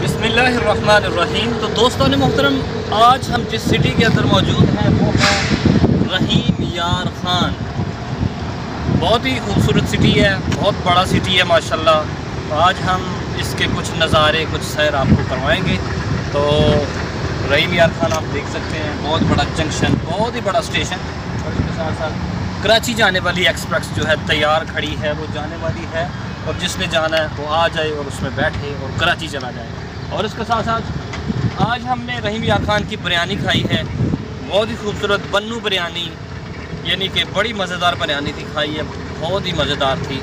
बिस्मिल्लाहिर्रहमानिर्रहीम। तो दोस्तों ने मोहतरम, आज हम जिस सिटी के अंदर मौजूद हैं वो है रहीम यार ख़ान। बहुत ही खूबसूरत सिटी है, बहुत बड़ा सिटी है माशाल्लाह। तो आज हम इसके कुछ नज़ारे, कुछ सैर आपको करवाएंगे। तो रहीम यार ख़ान आप देख सकते हैं, बहुत बड़ा जंक्शन, बहुत ही बड़ा स्टेशन, और इसके साथ साथ कराची जाने वाली एक्सप्रेस जो है तैयार खड़ी है, वो जाने वाली है। और जिसने जाना है वो आ जाए और उसमें बैठे और कराची चला जाए। और इसके साथ साथ आज हमने रहीम यार ख़ान की बिरयानी खाई है, बहुत ही खूबसूरत बन्नू बिरयानी, यानी कि बड़ी मज़ेदार बिरयानी थी, खाई है, बहुत ही मज़ेदार थी,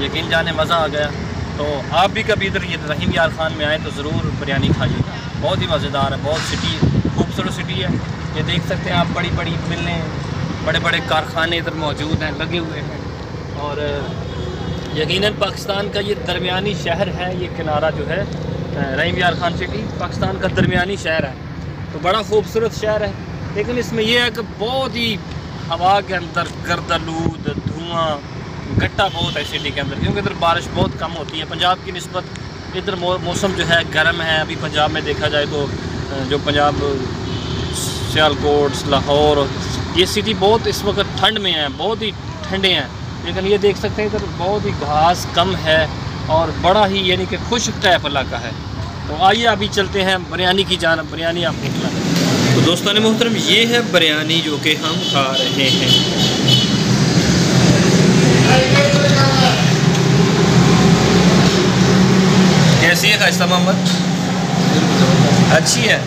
यकीन जाने मज़ा आ गया। तो आप भी कभी इधर ये रहीम यार ख़ान में आए तो ज़रूर बिरयानी खाइएगा, बहुत ही मज़ेदार है, बहुत सिटी खूबसूरत सिटी है। ये देख सकते हैं आप, बड़ी बड़ी मिलें, बड़े बड़े कारखाने इधर मौजूद हैं, लगे हुए हैं। और यकीनन पाकिस्तान का ये दरमियानी शहर है, ये किनारा जो है रहीम यार ख़ान सिटी पाकिस्तान का दरमियानी शहर है। तो बड़ा खूबसूरत शहर है, लेकिन इसमें यह है कि बहुत ही हवा के अंदर गर्दालूद, धुआं, गट्टा बहुत है सिटी के अंदर, क्योंकि इधर बारिश बहुत कम होती है। पंजाब की निस्बत इधर मौसम जो है गर्म है। अभी पंजाब में देखा जाए तो जो पंजाब, सियालकोट, लाहौर, ये सिटी बहुत इस वक्त ठंड में है, बहुत ही ठंडे हैं। लेकिन ये देख सकते हैं इधर बहुत ही घास कम है और बड़ा ही यानी कि खुश्क टाइप इलाका है। तो आइए अभी चलते हैं बिरयानी की जानब, बिरयानी आपको खिलाते। तो दोस्तों ने मोहतरम, ये है बिरयानी जो कि हम खा रहे हैं। कैसी है खाइस्ता मोहम्मद? अच्छी है।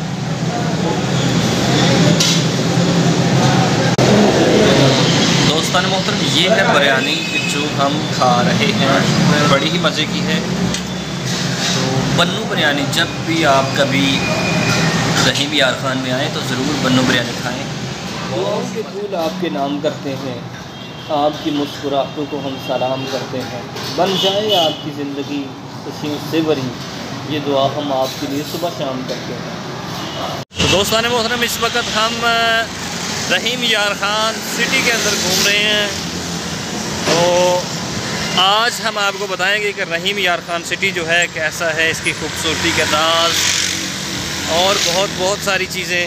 दोस्तों ने मोहतरम, ये है बिरयानी जो हम खा रहे हैं, बड़ी ही मज़े की है। तो बन्नू बिरयानी, जब भी आप कभी रहीम यार ख़ान में आएँ तो ज़रूर बन्नू बिरयानी खाएँ। दुआओं के फूल आपके नाम करते हैं, आपकी मुस्कुराहटों को हम सलाम करते हैं। बन जाए आपकी ज़िंदगी खुशियों से भरी, ये दुआ हम आपके लिए सुबह शाम करते हैं। तो दोस्तों ने मोहतरम, इस वक्त हम रहीम यार ख़ान सिटी के अंदर घूम रहे हैं। तो आज हम आपको बताएंगे कि रहीम यार ख़ान सिटी जो है कैसा है, इसकी खूबसूरती के राज और बहुत सारी चीज़ें।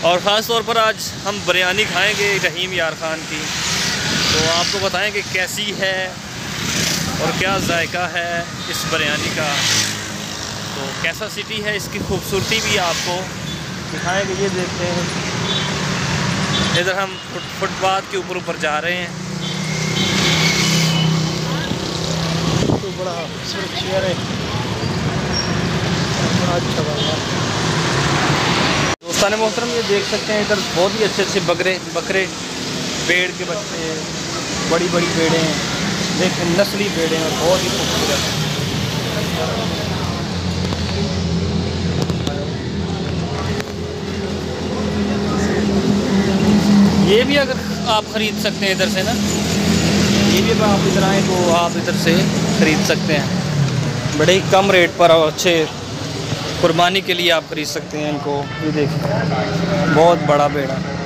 और ख़ास तौर पर आज हम बिरयानी खाएंगे रहीम यार ख़ान की, तो आपको बताएंगे कैसी है और क्या जायका है इस बिरयानी का। तो कैसा सिटी है, इसकी खूबसूरती भी आपको दिखाएंगे। ये देखते हैं, इधर हम फुटपाथ के ऊपर जा रहे हैं। तो बड़ा खूबसूरत शहर है, अच्छा बात। दोस्तान मोहतरम, ये देख सकते हैं इधर बहुत ही अच्छे बकरे, पेड़ के बच्चे, बड़ी पेड़ें हैं, देखें नस्ली पेड़ें हैं, बहुत ही खूबसूरत। ये भी अगर आप ख़रीद सकते हैं इधर से ना, ये भी आप इधर आएँ तो आप इधर से ख़रीद सकते हैं बड़े ही कम रेट पर, और अच्छे कुर्बानी के लिए आप ख़रीद सकते हैं इनको। ये देखिए बहुत बड़ा पेड़ है।